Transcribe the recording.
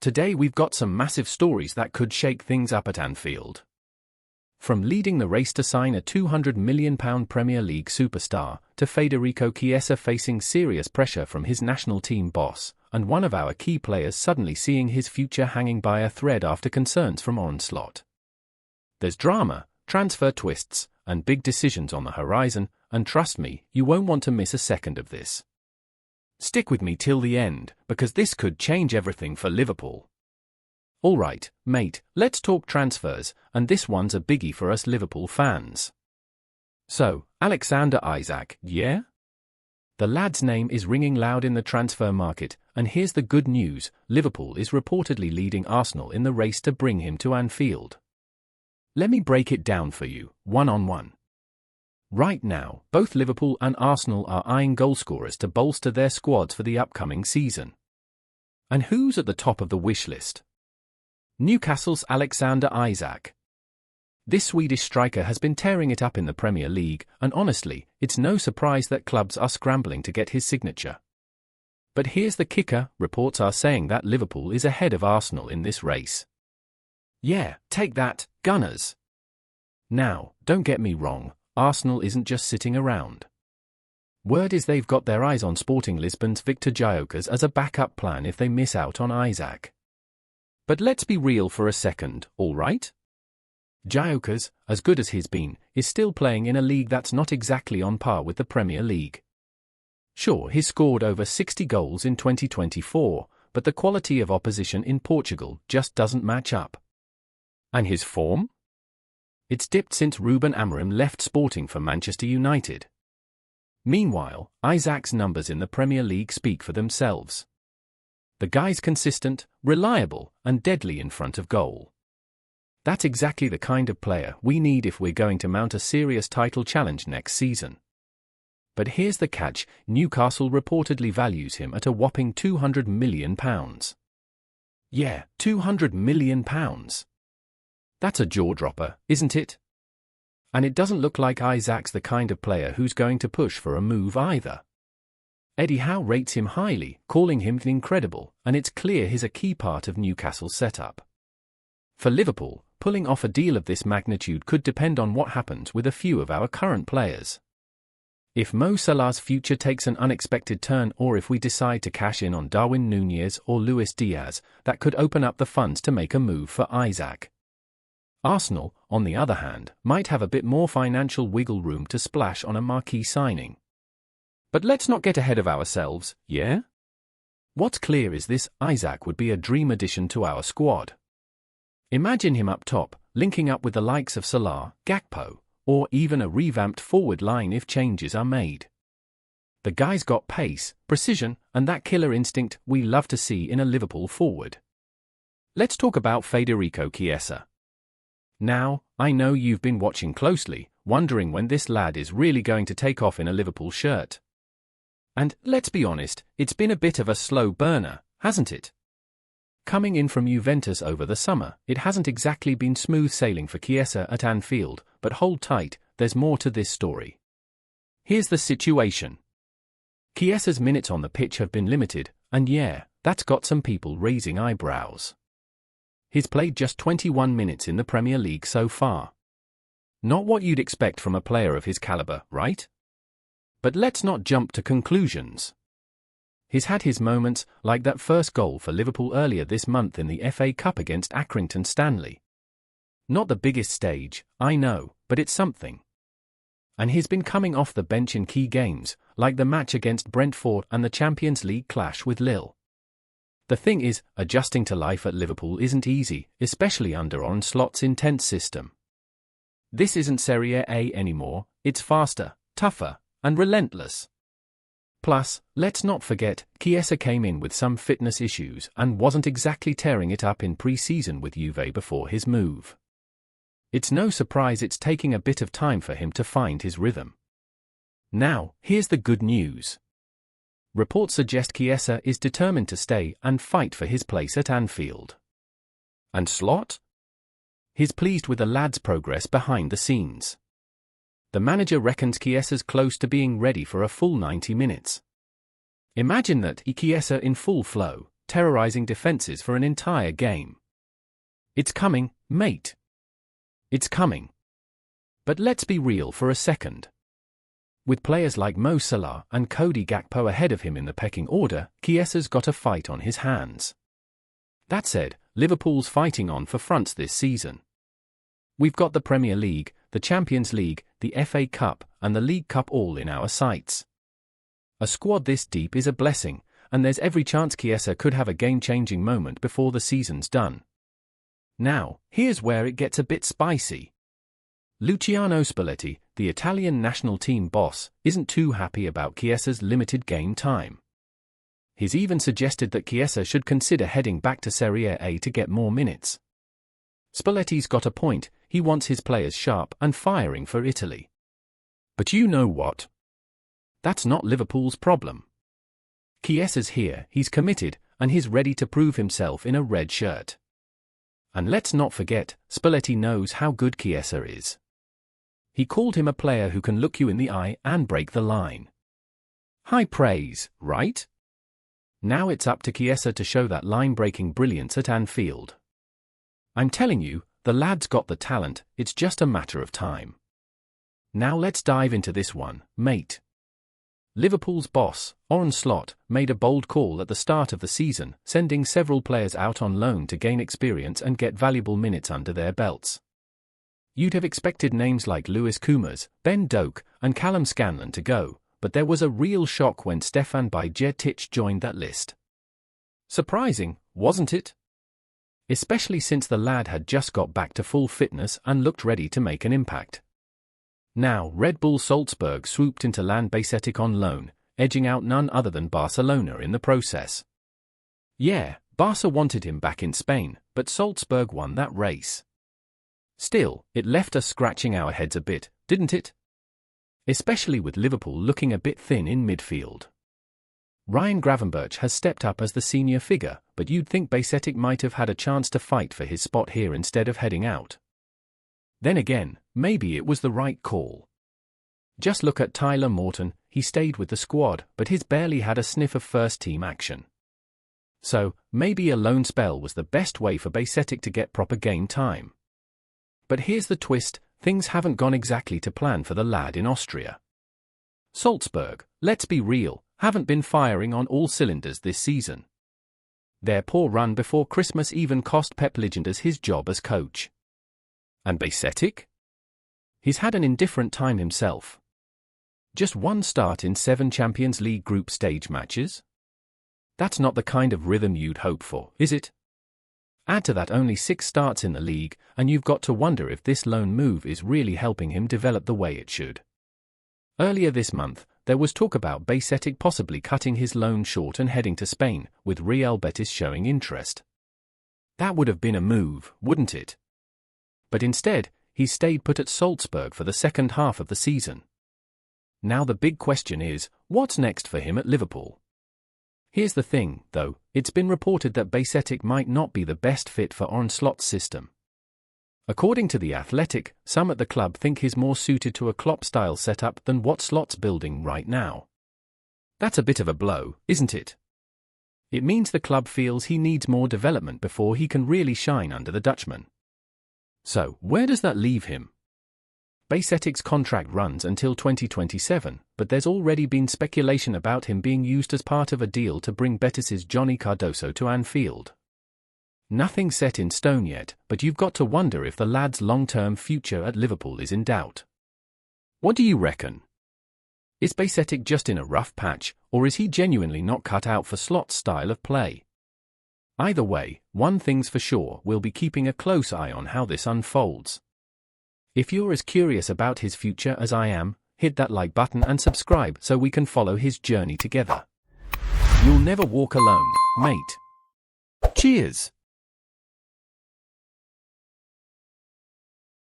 Today we've got some massive stories that could shake things up at Anfield. From leading the race to sign a £200 million Premier League superstar, to Federico Chiesa facing serious pressure from his national team boss, and one of our key players suddenly seeing his future hanging by a thread after concerns from onslaught. There's drama, transfer twists, and big decisions on the horizon, and trust me, you won't want to miss a second of this. Stick with me till the end, because this could change everything for Liverpool. Alright, mate, let's talk transfers, and this one's a biggie for us Liverpool fans. So, Alexander Isak, yeah? The lad's name is ringing loud in the transfer market, and here's the good news, Liverpool is reportedly leading Arsenal in the race to bring him to Anfield. Let me break it down for you, one-on-one. Right now, both Liverpool and Arsenal are eyeing goalscorers to bolster their squads for the upcoming season. And who's at the top of the wish list? Newcastle's Alexander Isak. This Swedish striker has been tearing it up in the Premier League, and honestly, it's no surprise that clubs are scrambling to get his signature. But here's the kicker, reports are saying that Liverpool is ahead of Arsenal in this race. Yeah, take that, Gunners. Now, don't get me wrong, Arsenal isn't just sitting around. Word is they've got their eyes on Sporting Lisbon's Victor Gyökeres as a backup plan if they miss out on Isak. But let's be real for a second, alright? Gyökeres, as good as he's been, is still playing in a league that's not exactly on par with the Premier League. Sure, he's scored over 60 goals in 2024, but the quality of opposition in Portugal just doesn't match up. And his form? It's dipped since Ruben Amorim left Sporting for Manchester United. Meanwhile, Isak's numbers in the Premier League speak for themselves. The guy's consistent, reliable, and deadly in front of goal. That's exactly the kind of player we need if we're going to mount a serious title challenge next season. But here's the catch, Newcastle reportedly values him at a whopping £200 million. Yeah, £200 million. That's a jaw-dropper, isn't it? And it doesn't look like Isak's the kind of player who's going to push for a move either. Eddie Howe rates him highly, calling him incredible, and it's clear he's a key part of Newcastle's setup. For Liverpool, pulling off a deal of this magnitude could depend on what happens with a few of our current players. If Mo Salah's future takes an unexpected turn, or if we decide to cash in on Darwin Núñez or Luis Diaz, that could open up the funds to make a move for Isak. Arsenal, on the other hand, might have a bit more financial wiggle room to splash on a marquee signing. But let's not get ahead of ourselves, yeah? What's clear is this, Isak would be a dream addition to our squad. Imagine him up top, linking up with the likes of Salah, Gakpo, or even a revamped forward line if changes are made. The guy's got pace, precision, and that killer instinct we love to see in a Liverpool forward. Let's talk about Federico Chiesa. Now, I know you've been watching closely, wondering when this lad is really going to take off in a Liverpool shirt. And, let's be honest, it's been a bit of a slow burner, hasn't it? Coming in from Juventus over the summer, it hasn't exactly been smooth sailing for Chiesa at Anfield, but hold tight, there's more to this story. Here's the situation. Chiesa's minutes on the pitch have been limited, and yeah, that's got some people raising eyebrows. He's played just 21 minutes in the Premier League so far. Not what you'd expect from a player of his caliber, right? But let's not jump to conclusions. He's had his moments, like that first goal for Liverpool earlier this month in the FA Cup against Accrington Stanley. Not the biggest stage, I know, but it's something. And he's been coming off the bench in key games, like the match against Brentford and the Champions League clash with Lille. The thing is, adjusting to life at Liverpool isn't easy, especially under Onslaught's intense system. This isn't Serie A anymore, it's faster, tougher, and relentless. Plus, let's not forget, Chiesa came in with some fitness issues and wasn't exactly tearing it up in pre-season with Juve before his move. It's no surprise it's taking a bit of time for him to find his rhythm. Now, here's the good news. Reports suggest Chiesa is determined to stay and fight for his place at Anfield. And Slot? He's pleased with the lad's progress behind the scenes. The manager reckons Chiesa's close to being ready for a full 90 minutes. Imagine that, Chiesa in full flow, terrorizing defenses for an entire game. It's coming, mate. It's coming. But let's be real for a second. With players like Mo Salah and Cody Gakpo ahead of him in the pecking order, Chiesa's got a fight on his hands. That said, Liverpool's fighting on for fronts this season. We've got the Premier League, the Champions League, the FA Cup, and the League Cup all in our sights. A squad this deep is a blessing, and there's every chance Chiesa could have a game-changing moment before the season's done. Now, here's where it gets a bit spicy. Luciano Spalletti, the Italian national team boss, isn't too happy about Chiesa's limited game time. He's even suggested that Chiesa should consider heading back to Serie A to get more minutes. Spalletti's got a point, he wants his players sharp and firing for Italy. But you know what? That's not Liverpool's problem. Chiesa's here, he's committed, and he's ready to prove himself in a red shirt. And let's not forget, Spalletti knows how good Chiesa is. He called him a player who can look you in the eye and break the line. High praise, right? Now it's up to Chiesa to show that line-breaking brilliance at Anfield. I'm telling you, the lad's got the talent, it's just a matter of time. Now let's dive into this one, mate. Liverpool's boss, Arne Slot, made a bold call at the start of the season, sending several players out on loan to gain experience and get valuable minutes under their belts. You'd have expected names like Lewis Kumas, Ben Doak, and Callum Scanlon to go, but there was a real shock when Stefan Bajcetic joined that list. Surprising, wasn't it? Especially since the lad had just got back to full fitness and looked ready to make an impact. Now, Red Bull Salzburg swooped into land Bajcetic on loan, edging out none other than Barcelona in the process. Yeah, Barca wanted him back in Spain, but Salzburg won that race. Still, it left us scratching our heads a bit, didn't it? Especially with Liverpool looking a bit thin in midfield. Ryan Gravenberch has stepped up as the senior figure, but you'd think Bajcetic might have had a chance to fight for his spot here instead of heading out. Then again, maybe it was the right call. Just look at Tyler Morton, he stayed with the squad, but he's barely had a sniff of first-team action. So, maybe a loan spell was the best way for Bajcetic to get proper game time. But here's the twist, things haven't gone exactly to plan for the lad in Austria. Salzburg, let's be real, haven't been firing on all cylinders this season. Their poor run before Christmas even cost Pep Lijnders his job as coach. And Bajcetic? He's had an indifferent time himself. Just one start in 7 Champions League group stage matches? That's not the kind of rhythm you'd hope for, is it? Add to that only 6 starts in the league, and you've got to wonder if this loan move is really helping him develop the way it should. Earlier this month, there was talk about Bajcetic possibly cutting his loan short and heading to Spain, with Real Betis showing interest. That would have been a move, wouldn't it? But instead, he stayed put at Salzburg for the second half of the season. Now the big question is, what's next for him at Liverpool? Here's the thing, though, it's been reported that Bajcetic might not be the best fit for Arne Slot's system. According to The Athletic, some at the club think he's more suited to a Klopp-style setup than what Slot's building right now. That's a bit of a blow, isn't it? It means the club feels he needs more development before he can really shine under the Dutchman. So, where does that leave him? Bajcetic's contract runs until 2027, but there's already been speculation about him being used as part of a deal to bring Betis's Johnny Cardoso to Anfield. Nothing set in stone yet, but you've got to wonder if the lad's long-term future at Liverpool is in doubt. What do you reckon? Is Bajcetic just in a rough patch, or is he genuinely not cut out for Slot's style of play? Either way, one thing's for sure, we'll be keeping a close eye on how this unfolds. If you're as curious about his future as I am, hit that like button and subscribe so we can follow his journey together. You'll never walk alone, mate. Cheers!